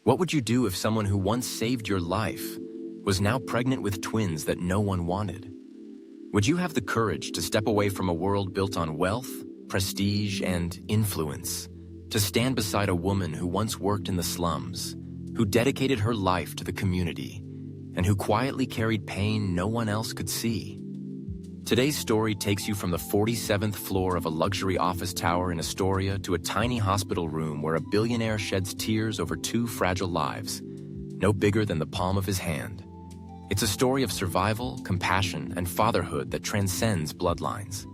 What would you do if someone who once saved your life was now pregnant with twins that no one wanted? Would you have the courage to step away from a world built on wealth, prestige, and influence, to stand beside a woman who once worked in the slums, who dedicated her life to the community, and who quietly carried pain no one else could see? Today's story takes you from the 47th floor of a luxury office tower in Astoria to a tiny hospital room where a billionaire sheds tears over two fragile lives, no bigger than the palm of his hand. It's a story of survival, compassion, and fatherhood that transcends bloodlines.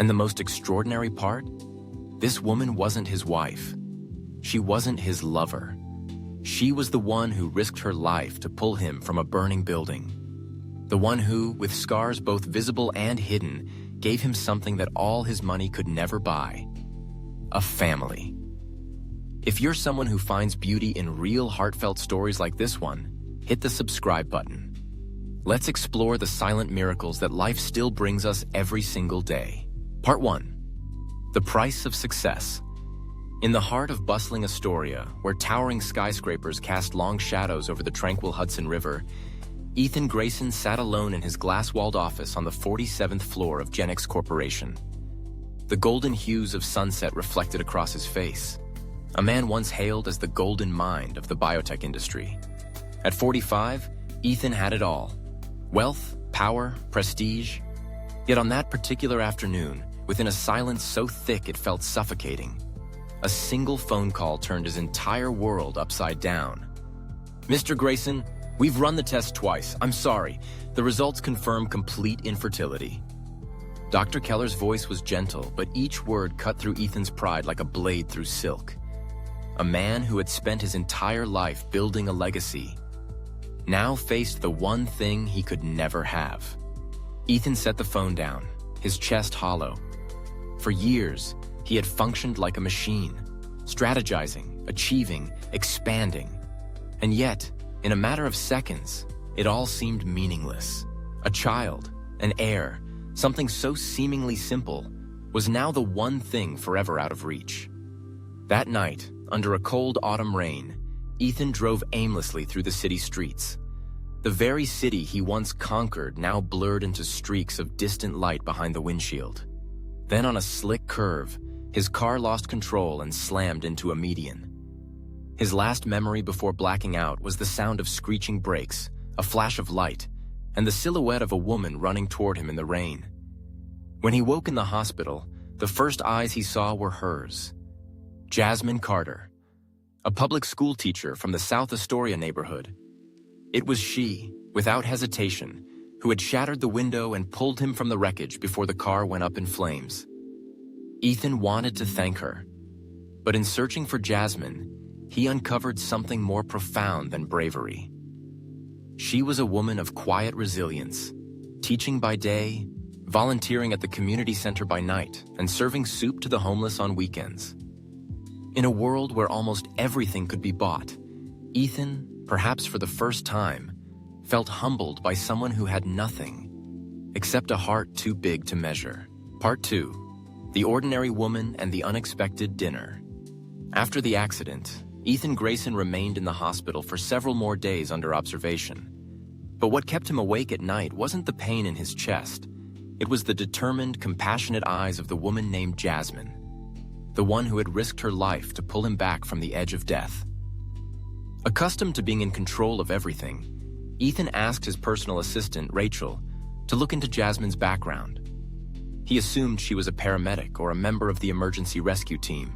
And the most extraordinary part? This woman wasn't his wife. She wasn't his lover. She was the one who risked her life to pull him from a burning building. The one who, with scars both visible and hidden, gave him something that all his money could never buy: a family. If you're someone who finds beauty in real heartfelt stories like this one, hit the subscribe button. Let's explore the silent miracles that life still brings us every single day. Part 1. The Price of Success. In the heart of bustling Astoria, where towering skyscrapers cast long shadows over the tranquil Hudson River, Ethan Grayson sat alone in his glass-walled office on the 47th floor of Genix Corporation. The golden hues of sunset reflected across his face. A man once hailed as the golden mind of the biotech industry. At 45, Ethan had it all: wealth, power, prestige. Yet on that particular afternoon, within a silence so thick it felt suffocating, a single phone call turned his entire world upside down. "Mr. Grayson, we've run the test twice. I'm sorry. The results confirm complete infertility." Dr. Keller's voice was gentle, but each word cut through Ethan's pride like a blade through silk. A man who had spent his entire life building a legacy now faced the one thing he could never have. Ethan set the phone down, his chest hollow. For years, he had functioned like a machine, strategizing, achieving, expanding. And yet, in a matter of seconds, it all seemed meaningless. A child, an heir, something so seemingly simple, was now the one thing forever out of reach. That night, under a cold autumn rain, Ethan drove aimlessly through the city streets. The very city he once conquered now blurred into streaks of distant light behind the windshield. Then on a slick curve, his car lost control and slammed into a median. His last memory before blacking out was the sound of screeching brakes, a flash of light, and the silhouette of a woman running toward him in the rain. When he woke in the hospital, the first eyes he saw were hers. Jasmine Carter, a public school teacher from the South Astoria neighborhood. It was she, without hesitation, who had shattered the window and pulled him from the wreckage before the car went up in flames. Ethan wanted to thank her, but in searching for Jasmine, he uncovered something more profound than bravery. She was a woman of quiet resilience, teaching by day, volunteering at the community center by night, and serving soup to the homeless on weekends. In a world where almost everything could be bought, Ethan, perhaps for the first time, felt humbled by someone who had nothing except a heart too big to measure. Part 2. The Ordinary Woman and the Unexpected Dinner. After the accident, Ethan Grayson remained in the hospital for several more days under observation. But what kept him awake at night wasn't the pain in his chest. It was the determined, compassionate eyes of the woman named Jasmine, the one who had risked her life to pull him back from the edge of death. Accustomed to being in control of everything, Ethan asked his personal assistant, Rachel, to look into Jasmine's background. He assumed she was a paramedic or a member of the emergency rescue team.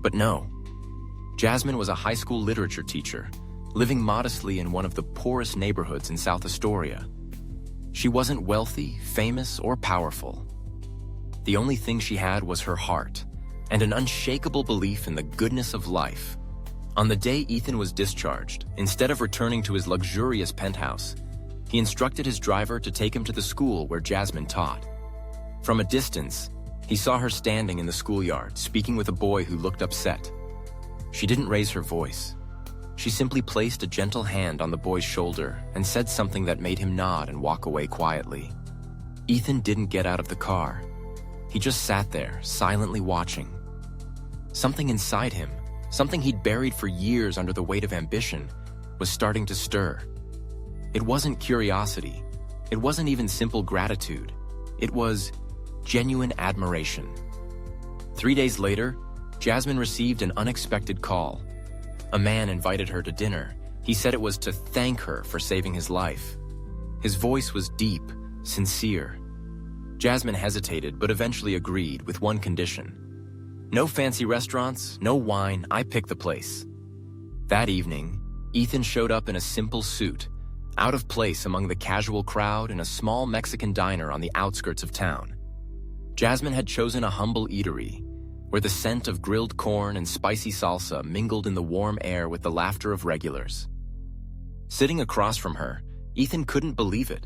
But no. Jasmine was a high school literature teacher, living modestly in one of the poorest neighborhoods in South Astoria. She wasn't wealthy, famous, or powerful. The only thing she had was her heart and an unshakable belief in the goodness of life. On the day Ethan was discharged, instead of returning to his luxurious penthouse, he instructed his driver to take him to the school where Jasmine taught. From a distance, he saw her standing in the schoolyard, speaking with a boy who looked upset. She didn't raise her voice. She simply placed a gentle hand on the boy's shoulder and said something that made him nod and walk away quietly. Ethan didn't get out of the car. He just sat there, silently watching. Something inside him, Something he'd buried for years under the weight of ambition was starting to stir. It wasn't curiosity. It wasn't even simple gratitude. It was genuine admiration. 3 days later, Jasmine received an unexpected call. A man invited her to dinner. He said it was to thank her for saving his life. His voice was deep, sincere. Jasmine hesitated, but eventually agreed with one condition. No fancy restaurants, no wine, I pick the place. That evening, Ethan showed up in a simple suit, out of place among the casual crowd in a small Mexican diner on the outskirts of town. Jasmine had chosen a humble eatery, where the scent of grilled corn and spicy salsa mingled in the warm air with the laughter of regulars. Sitting across from her, Ethan couldn't believe it.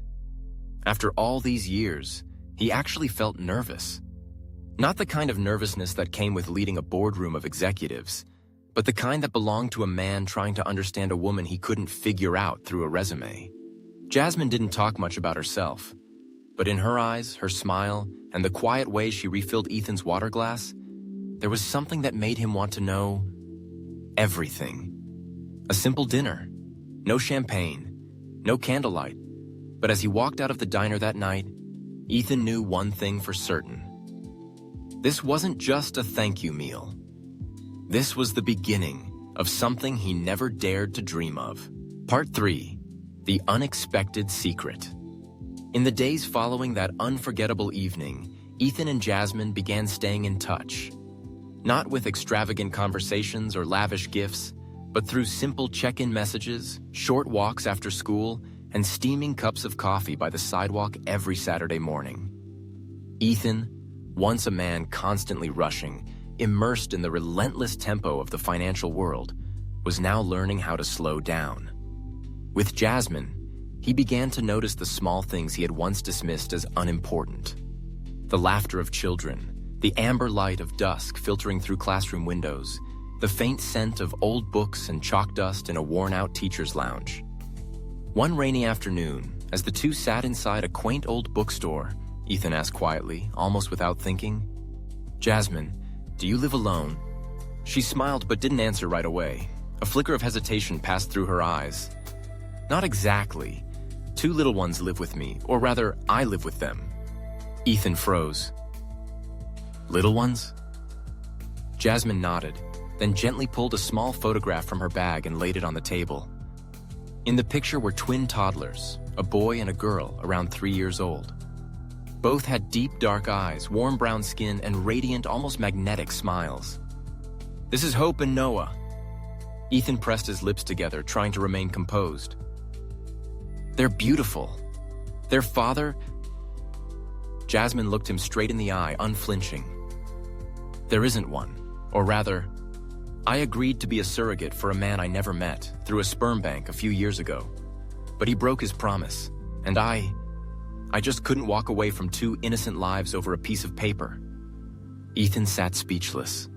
After all these years, he actually felt nervous. Not the kind of nervousness that came with leading a boardroom of executives, but the kind that belonged to a man trying to understand a woman he couldn't figure out through a resume. Jasmine didn't talk much about herself, but in her eyes, her smile, and the quiet way she refilled Ethan's water glass, there was something that made him want to know everything. A simple dinner, no champagne, no candlelight, but as he walked out of the diner that night, Ethan knew one thing for certain. This wasn't just a thank you meal. This was the beginning of something he never dared to dream of. Part 3. The Unexpected Secret. In the days following that unforgettable evening, Ethan and Jasmine began staying in touch. Not with extravagant conversations or lavish gifts, but through simple check-in messages, short walks after school, and steaming cups of coffee by the sidewalk every Saturday morning. Ethan, once a man constantly rushing, immersed in the relentless tempo of the financial world, was now learning how to slow down. With Jasmine, he began to notice the small things he had once dismissed as unimportant. The laughter of children, the amber light of dusk filtering through classroom windows, the faint scent of old books and chalk dust in a worn-out teacher's lounge. One rainy afternoon, as the two sat inside a quaint old bookstore, Ethan asked quietly, almost without thinking, "Jasmine, do you live alone?" She smiled but didn't answer right away. A flicker of hesitation passed through her eyes. "Not exactly. 2 little ones live with me, or rather, I live with them." Ethan froze. "Little ones?" Jasmine nodded, then gently pulled a small photograph from her bag and laid it on the table. In the picture were twin toddlers, a boy and a girl around 3 years old. Both had deep dark eyes, warm brown skin, and radiant, almost magnetic smiles. "This is Hope and Noah." Ethan pressed his lips together, trying to remain composed. "They're beautiful. Their father..." Jasmine looked him straight in the eye, unflinching. "There isn't one. Or rather, I agreed to be a surrogate for a man I never met through a sperm bank a few years ago. But he broke his promise, and I just couldn't walk away from 2 innocent lives over a piece of paper." Ethan sat speechless.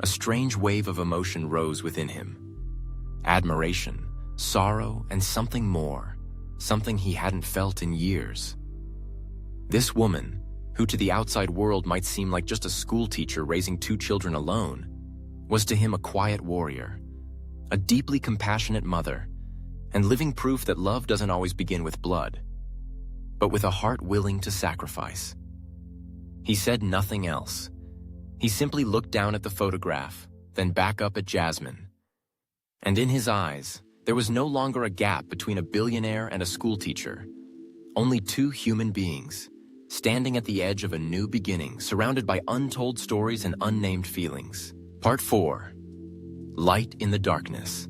A strange wave of emotion rose within him. Admiration, sorrow, and something more, something he hadn't felt in years. This woman, who to the outside world might seem like just a school teacher raising 2 children alone, was to him a quiet warrior, a deeply compassionate mother, and living proof that love doesn't always begin with blood, but with a heart willing to sacrifice. He said nothing else. He simply looked down at the photograph, then back up at Jasmine. And in his eyes, there was no longer a gap between a billionaire and a school teacher. Only 2 human beings, standing at the edge of a new beginning, surrounded by untold stories and unnamed feelings. Part 4. Light in the Darkness.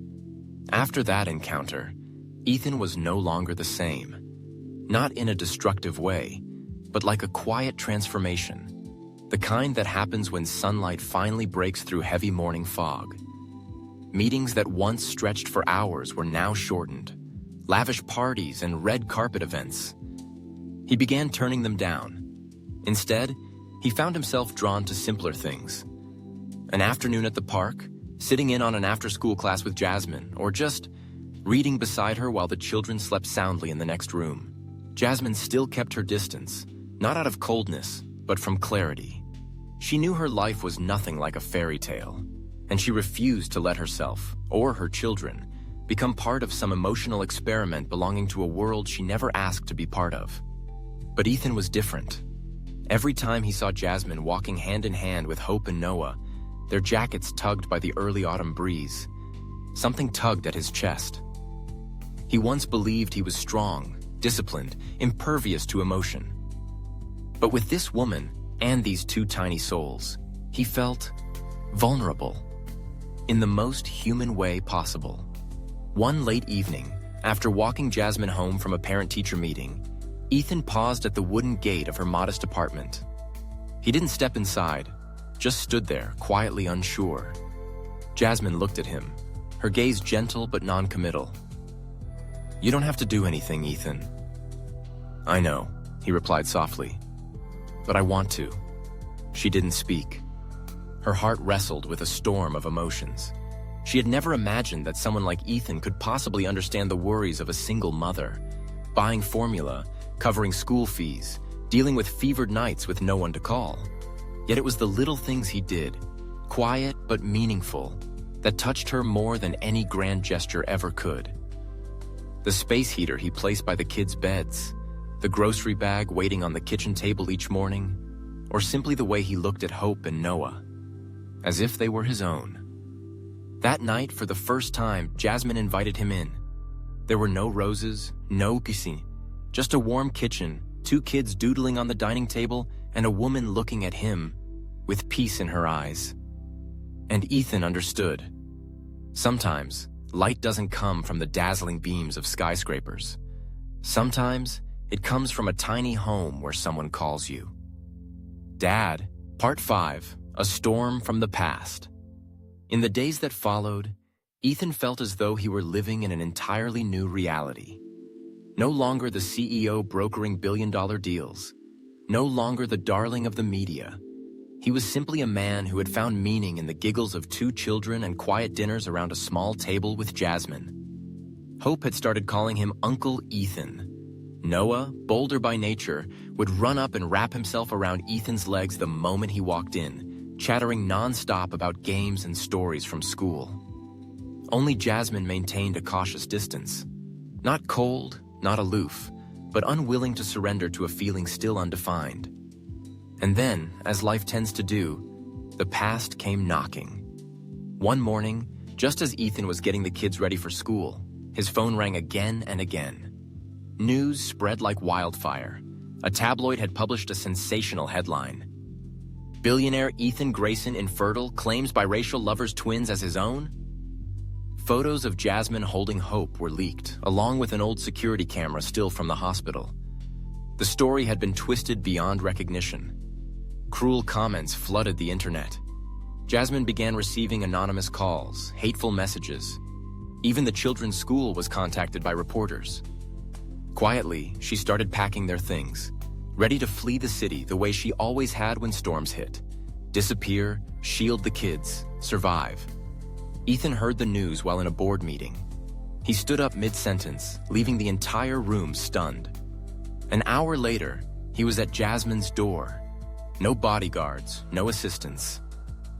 After that encounter, Ethan was no longer the same. Not in a destructive way, but like a quiet transformation. The kind that happens when sunlight finally breaks through heavy morning fog. Meetings that once stretched for hours were now shortened. Lavish parties and red carpet events. He began turning them down. Instead, he found himself drawn to simpler things. An afternoon at the park, sitting in on an after-school class with Jasmine, or just reading beside her while the children slept soundly in the next room. Jasmine still kept her distance, not out of coldness, but from clarity. She knew her life was nothing like a fairy tale. and she refused to let herself, or her children, become part of some emotional experiment belonging to a world she never asked to be part of. But Ethan was different. Every time he saw Jasmine walking hand in hand with Hope and Noah, their jackets tugged by the early autumn breeze, something tugged at his chest. He once believed he was strong, disciplined, impervious to emotion. But with this woman and these two tiny souls, he felt vulnerable in the most human way possible. One late evening, after walking Jasmine home from a parent-teacher meeting, Ethan paused at the wooden gate of her modest apartment. He didn't step inside, just stood there, quietly unsure. Jasmine looked at him, her gaze gentle but non-committal. "You don't have to do anything, Ethan." "I know," he replied softly. "But I want to." She didn't speak. Her heart wrestled with a storm of emotions. She had never imagined that someone like Ethan could possibly understand the worries of a single mother, buying formula, covering school fees, dealing with fevered nights with no one to call. Yet it was the little things he did, quiet but meaningful, that touched her more than any grand gesture ever could. The space heater he placed by the kids' beds, the grocery bag waiting on the kitchen table each morning, or simply the way he looked at Hope and Noah, as if they were his own. That night, for the first time, Jasmine invited him in. There were no roses, no kissing, just a warm kitchen, two kids doodling on the dining table, and a woman looking at him with peace in her eyes. And Ethan understood. Sometimes, light doesn't come from the dazzling beams of skyscrapers. Sometimes, it comes from a tiny home where someone calls you. Dad, Part 5, A Storm from the Past. In the days that followed, Ethan felt as though he were living in an entirely new reality. No longer the CEO brokering billion-dollar deals. No longer the darling of the media. He was simply a man who had found meaning in the giggles of two children and quiet dinners around a small table with Jasmine. Hope had started calling him Uncle Ethan. Noah, bolder by nature, would run up and wrap himself around Ethan's legs the moment he walked in, chattering non-stop about games and stories from school. Only Jasmine maintained a cautious distance. Not cold, not aloof, but unwilling to surrender to a feeling still undefined. And then, as life tends to do, the past came knocking. One morning, just as Ethan was getting the kids ready for school, his phone rang again and again. News spread like wildfire. A tabloid had published a sensational headline. Billionaire Ethan Grayson infertile, claims biracial lover's twins as his own? Photos of Jasmine holding Hope were leaked, along with an old security camera still from the hospital. The story had been twisted beyond recognition. Cruel comments flooded the internet. Jasmine began receiving anonymous calls, hateful messages. Even the children's school was contacted by reporters. Quietly, she started packing their things, ready to flee the city the way she always had when storms hit. Disappear, shield the kids, survive. Ethan heard the news while in a board meeting. He stood up mid-sentence, leaving the entire room stunned. An hour later, he was at Jasmine's door. No bodyguards, no assistants.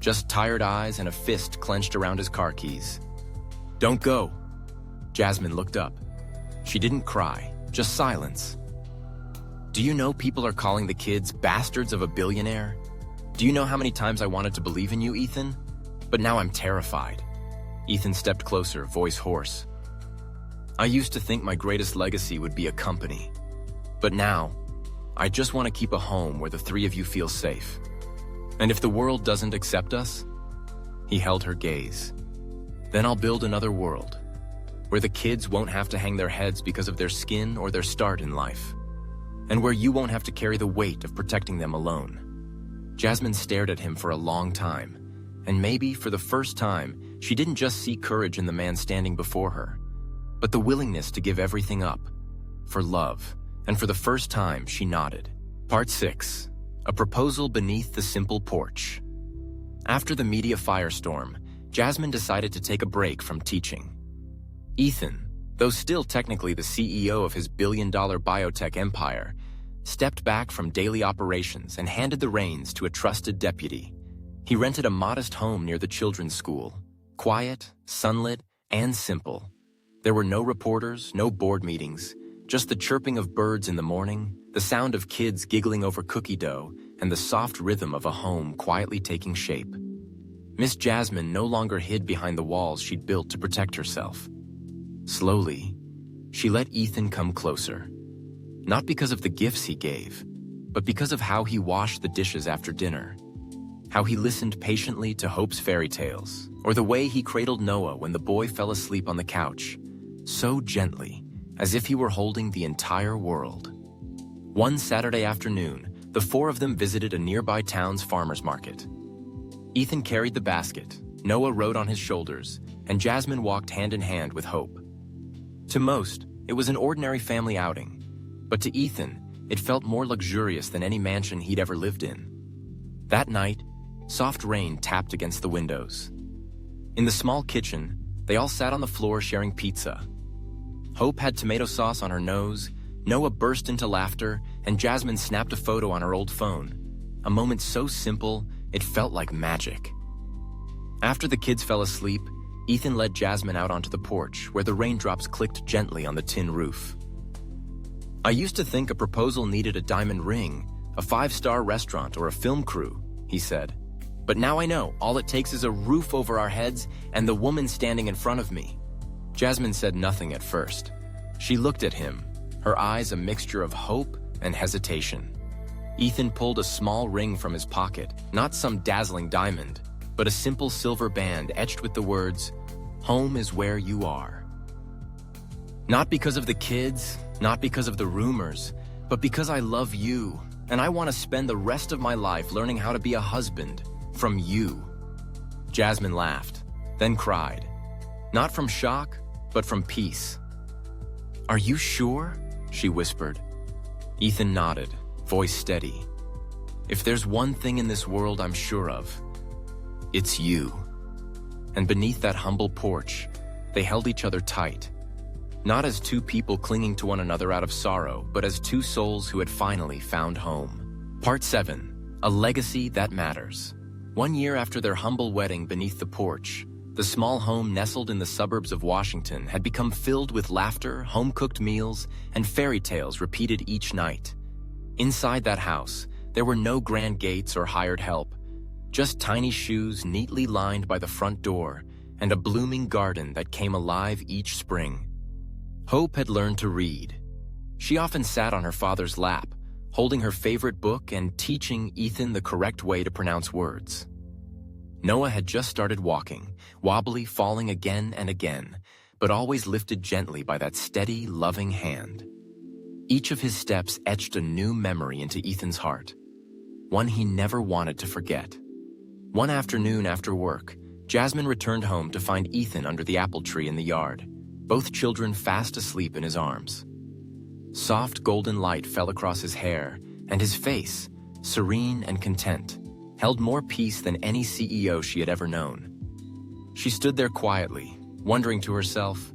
Just tired eyes and a fist clenched around his car keys. "Don't go." Jasmine looked up. She didn't cry, just silence. "Do you know people are calling the kids bastards of a billionaire? Do you know how many times I wanted to believe in you, Ethan? But now I'm terrified." Ethan stepped closer, voice hoarse. "I used to think my greatest legacy would be a company. But now, I just want to keep a home where the three of you feel safe. And if the world doesn't accept us," he held her gaze, "then I'll build another world, where the kids won't have to hang their heads because of their skin or their start in life, and where you won't have to carry the weight of protecting them alone." Jasmine stared at him for a long time, and maybe for the first time, she didn't just see courage in the man standing before her, but the willingness to give everything up, for love, and for the first time, she nodded. Part 6. A Proposal Beneath the Simple Porch. After the media firestorm, Jasmine decided to take a break from teaching. Ethan, though still technically the CEO of his billion-dollar biotech empire, stepped back from daily operations and handed the reins to a trusted deputy. He rented a modest home near the children's school, quiet, sunlit, and simple. There were no reporters, no board meetings, just the chirping of birds in the morning, the sound of kids giggling over cookie dough, and the soft rhythm of a home quietly taking shape. Miss Jasmine no longer hid behind the walls she'd built to protect herself. Slowly, she let Ethan come closer. Not because of the gifts he gave, but because of how he washed the dishes after dinner, how he listened patiently to Hope's fairy tales, or the way he cradled Noah when the boy fell asleep on the couch, so gently, as if he were holding the entire world. One Saturday afternoon, the four of them visited a nearby town's farmer's market. Ethan carried the basket, Noah rode on his shoulders, and Jasmine walked hand in hand with Hope. To most, it was an ordinary family outing, but to Ethan, it felt more luxurious than any mansion he'd ever lived in. That night, soft rain tapped against the windows. In the small kitchen, they all sat on the floor sharing pizza. Hope had tomato sauce on her nose, Noah burst into laughter, and Jasmine snapped a photo on her old phone. A moment so simple, it felt like magic. After the kids fell asleep, Ethan led Jasmine out onto the porch, where the raindrops clicked gently on the tin roof. "I used to think a proposal needed a diamond ring, a 5-star restaurant, or a film crew," he said. "But now I know all it takes is a roof over our heads and the woman standing in front of me." Jasmine said nothing at first. She looked at him, her eyes a mixture of hope and hesitation. Ethan pulled a small ring from his pocket, not some dazzling diamond, but a simple silver band etched with the words, "Home is where you are." "Not because of the kids, not because of the rumors, but because I love you, and I want to spend the rest of my life learning how to be a husband from you." Jasmine laughed, then cried. Not from shock, but from peace. "Are you sure?" she whispered. Ethan nodded, voice steady. "If there's one thing in this world I'm sure of, it's you." And beneath that humble porch, they held each other tight. Not as two people clinging to one another out of sorrow, but as two souls who had finally found home. Part 7. A Legacy That Matters. 1 year after their humble wedding beneath the porch, the small home nestled in the suburbs of Washington had become filled with laughter, home-cooked meals, and fairy tales repeated each night. Inside that house, there were no grand gates or hired help, just tiny shoes neatly lined by the front door and a blooming garden that came alive each spring. Hope had learned to read. She often sat on her father's lap, holding her favorite book and teaching Ethan the correct way to pronounce words. Noah had just started walking, wobbly, falling again and again, but always lifted gently by that steady, loving hand. Each of his steps etched a new memory into Ethan's heart, one he never wanted to forget. One afternoon after work, Jasmine returned home to find Ethan under the apple tree in the yard, both children fast asleep in his arms. Soft golden light fell across his hair, and his face, serene and content, held more peace than any CEO she had ever known. She stood there quietly, wondering to herself,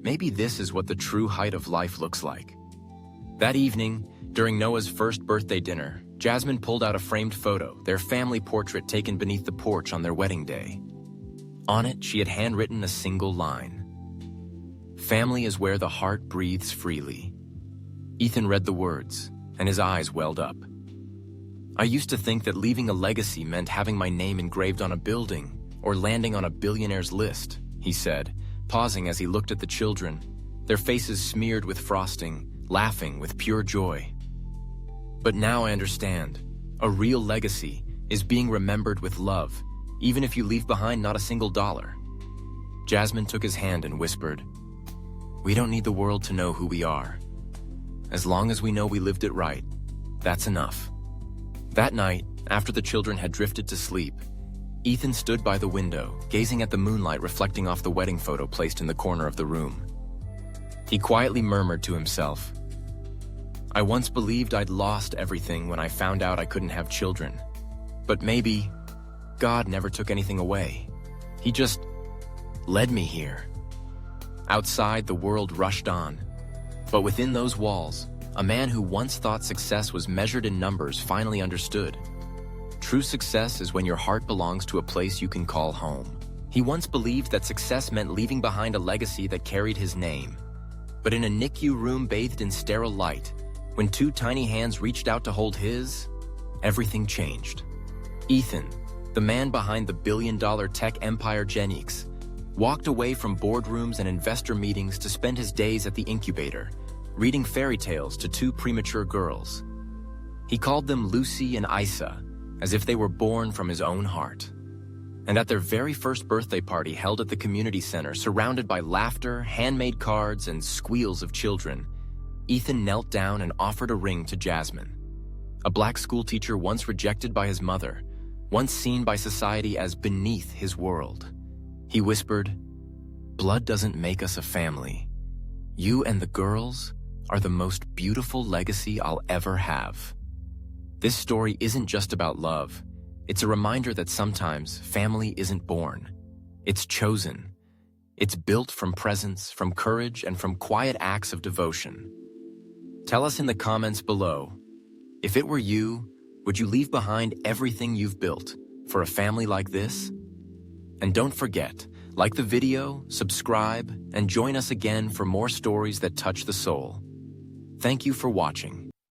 maybe this is what the true height of life looks like. That evening, during Noah's first birthday dinner, Jasmine pulled out a framed photo, their family portrait taken beneath the porch on their wedding day. On it, she had handwritten a single line. "Family is where the heart breathes freely." Ethan read the words, and his eyes welled up. "I used to think that leaving a legacy meant having my name engraved on a building or landing on a billionaire's list," he said, pausing as he looked at the children, their faces smeared with frosting, laughing with pure joy. "But now I understand. A real legacy is being remembered with love, even if you leave behind not a single dollar." Jasmine took his hand and whispered, "We don't need the world to know who we are. As long as we know we lived it right, that's enough." That night, after the children had drifted to sleep, Ethan stood by the window, gazing at the moonlight reflecting off the wedding photo placed in the corner of the room. He quietly murmured to himself, "I once believed I'd lost everything when I found out I couldn't have children. But maybe God never took anything away. He just led me here." Outside, the world rushed on. But within those walls, a man who once thought success was measured in numbers finally understood. True success is when your heart belongs to a place you can call home. He once believed that success meant leaving behind a legacy that carried his name. But in a NICU room bathed in sterile light, when two tiny hands reached out to hold his, everything changed. Ethan, the man behind the billion-dollar tech empire Genix, walked away from boardrooms and investor meetings to spend his days at the incubator, reading fairy tales to two premature girls. He called them Lucy and Isa, as if they were born from his own heart. And at their very first birthday party held at the community center, surrounded by laughter, handmade cards, and squeals of children, Ethan knelt down and offered a ring to Jasmine, a black schoolteacher once rejected by his mother, once seen by society as beneath his world. He whispered, "Blood doesn't make us a family. You and the girls are the most beautiful legacy I'll ever have." This story isn't just about love. It's a reminder that sometimes family isn't born. It's chosen. It's built from presence, from courage, and from quiet acts of devotion. Tell us in the comments below, if it were you, would you leave behind everything you've built for a family like this? And don't forget, like the video, subscribe, and join us again for more stories that touch the soul. Thank you for watching.